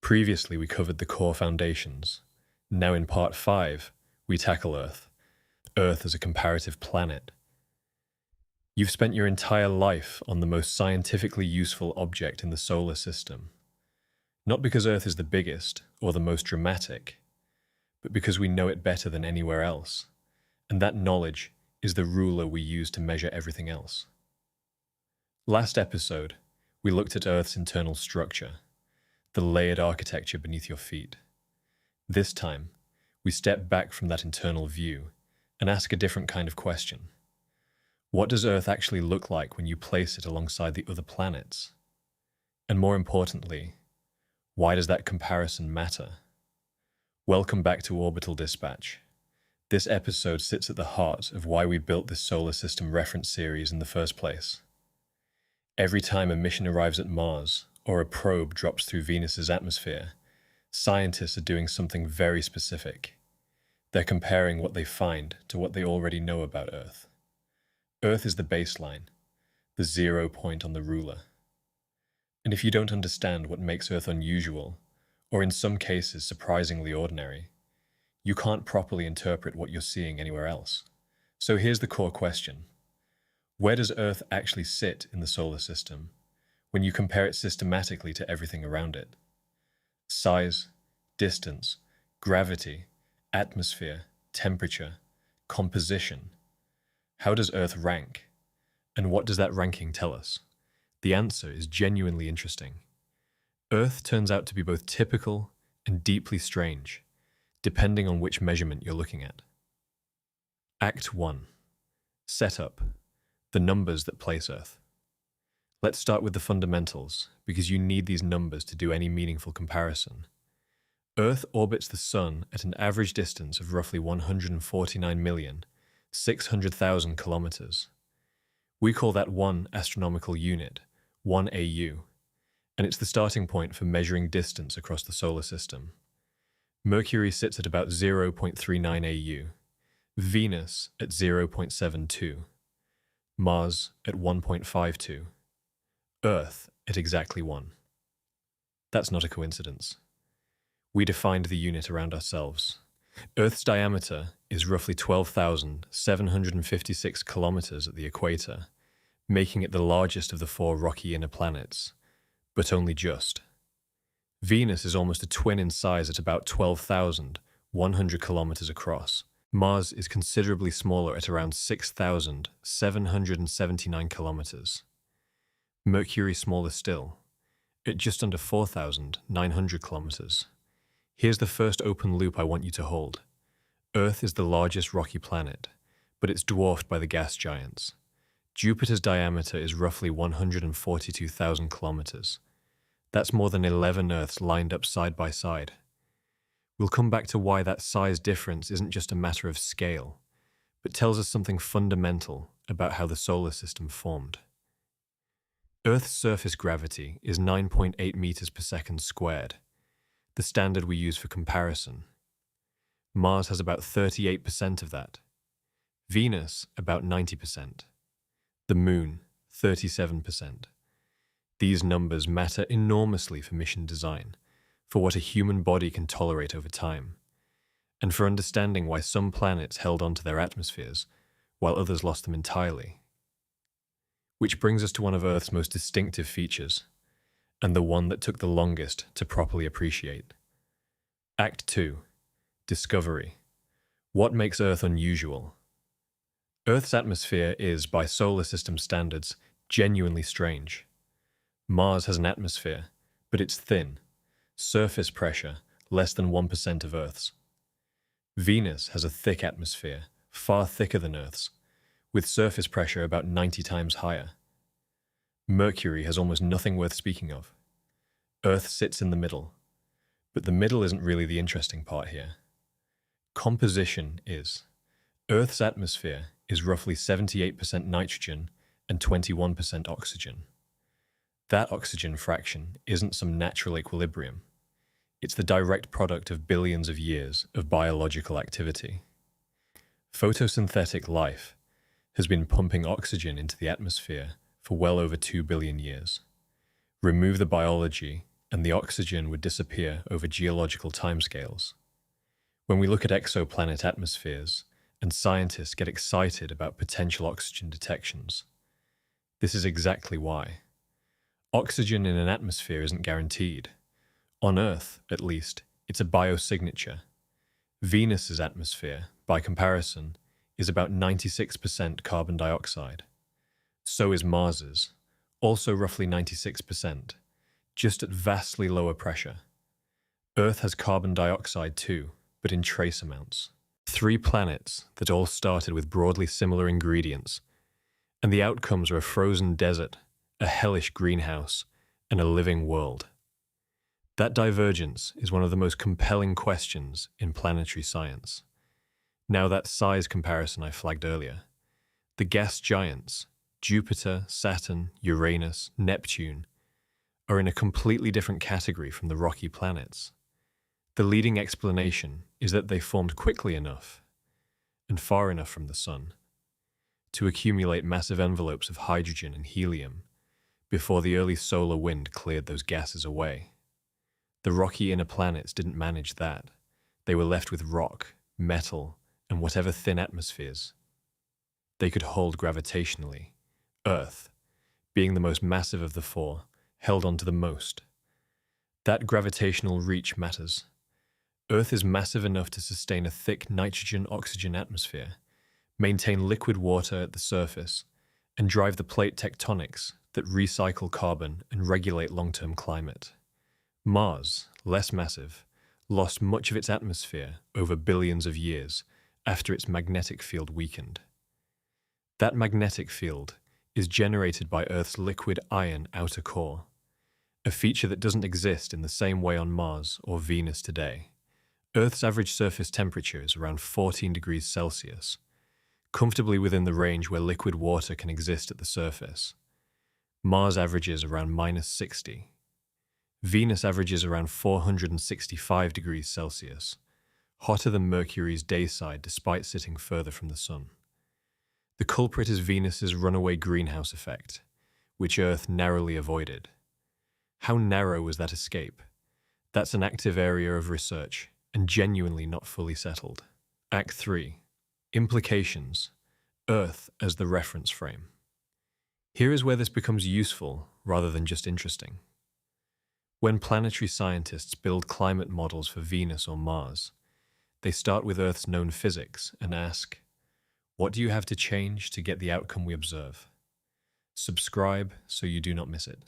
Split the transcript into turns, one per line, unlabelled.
Previously, we covered the core foundations. Now in part 5, we tackle Earth. Earth as a comparative planet. You've spent your entire life on the most scientifically useful object in the solar system. Not because Earth is the biggest or the most dramatic, but because we know it better than anywhere else. And that knowledge is the ruler we use to measure everything else. Last episode, we looked at Earth's internal structure, the layered architecture beneath your feet. This time, we step back from that internal view and ask a different kind of question. What does Earth actually look like when you place it alongside the other planets? And more importantly, why does that comparison matter? Welcome back to Orbital Dispatch. This episode sits at the heart of why we built this solar system reference series in the first place. Every time a mission arrives at Mars, or a probe drops through Venus's atmosphere, scientists are doing something very specific. They're comparing what they find to what they already know about Earth. Earth is the baseline, the 0 point on the ruler. And if you don't understand what makes Earth unusual, or in some cases surprisingly ordinary, you can't properly interpret what you're seeing anywhere else. So here's the core question. Where does Earth actually sit in the solar system when you compare it systematically to everything around it? Size, distance, gravity, atmosphere, temperature, composition. How does Earth rank? And what does that ranking tell us? The answer is genuinely interesting. Earth turns out to be both typical and deeply strange, depending on which measurement you're looking at. Act 1. Setup. The numbers that place Earth. Let's start with the fundamentals, because you need these numbers to do any meaningful comparison. Earth orbits the Sun at an average distance of roughly 149,600,000 kilometers. We call that one astronomical unit, 1 AU, and it's the starting point for measuring distance across the solar system. Mercury sits at about 0.39 AU, Venus at 0.72, Mars at 1.52, Earth at exactly 1. That's not a coincidence. We defined the unit around ourselves. Earth's diameter is roughly 12,756 kilometers at the equator, making it the largest of the 4 rocky inner planets, but only just. Venus is almost a twin in size at about 12,100 kilometers across. Mars is considerably smaller at around 6,779 kilometers. Mercury smaller still, at just under 4,900 kilometers. Here's the first open loop I want you to hold. Earth is the largest rocky planet, but it's dwarfed by the gas giants. Jupiter's diameter is roughly 142,000 kilometers. That's more than 11 Earths lined up side by side. We'll come back to why that size difference isn't just a matter of scale, but tells us something fundamental about how the solar system formed. Earth's surface gravity is 9.8 meters per second squared, the standard we use for comparison. Mars has about 38% of that. Venus, about 90%. The Moon, 37%. These numbers matter enormously for mission design, for what a human body can tolerate over time, and for understanding why some planets held onto their atmospheres, while others lost them entirely. Which brings us to one of Earth's most distinctive features, and the one that took the longest to properly appreciate. Act 2. Discovery. What makes Earth unusual? Earth's atmosphere is, by solar system standards, genuinely strange. Mars has an atmosphere, but it's thin. Surface pressure, less than 1% of Earth's. Venus has a thick atmosphere, far thicker than Earth's, with surface pressure about 90 times higher. Mercury has almost nothing worth speaking of. Earth sits in the middle. But the middle isn't really the interesting part here. Composition is. Earth's atmosphere is roughly 78% nitrogen and 21% oxygen. That oxygen fraction isn't some natural equilibrium. It's the direct product of billions of years of biological activity. Photosynthetic life has been pumping oxygen into the atmosphere for well over 2 billion years. Remove the biology and the oxygen would disappear over geological timescales. When we look at exoplanet atmospheres, and scientists get excited about potential oxygen detections, this is exactly why. Oxygen in an atmosphere isn't guaranteed. On Earth, at least, it's a biosignature. Venus's atmosphere, by comparison, is about 96% carbon dioxide. So is Mars's, also roughly 96%, just at vastly lower pressure. Earth has carbon dioxide too, but in trace amounts. 3 planets that all started with broadly similar ingredients, and the outcomes are a frozen desert, a hellish greenhouse, and a living world. That divergence is one of the most compelling questions in planetary science. Now that size comparison I flagged earlier, the gas giants, Jupiter, Saturn, Uranus, Neptune, are in a completely different category from the rocky planets. The leading explanation is that they formed quickly enough and far enough from the Sun to accumulate massive envelopes of hydrogen and helium before the early solar wind cleared those gases away. The rocky inner planets didn't manage that. They were left with rock, metal, and whatever thin atmospheres they could hold gravitationally. Earth, being the most massive of the 4, held on to the most. That gravitational reach matters. Earth is massive enough to sustain a thick nitrogen-oxygen atmosphere, maintain liquid water at the surface, and drive the plate tectonics that recycle carbon and regulate long-term climate. Mars, less massive, lost much of its atmosphere over billions of years after its magnetic field weakened. That magnetic field is generated by Earth's liquid iron outer core, a feature that doesn't exist in the same way on Mars or Venus today. Earth's average surface temperature is around 14 degrees Celsius, comfortably within the range where liquid water can exist at the surface. Mars averages around -60. Venus averages around 465 degrees Celsius, hotter than Mercury's day side despite sitting further from the Sun. The culprit is Venus's runaway greenhouse effect, which Earth narrowly avoided. How narrow was that escape? That's an active area of research, and genuinely not fully settled. Act 3. Implications. Earth as the reference frame. Here is where this becomes useful rather than just interesting. When planetary scientists build climate models for Venus or Mars, they start with Earth's known physics and ask, what do you have to change to get the outcome we observe? Subscribe so you do not miss it.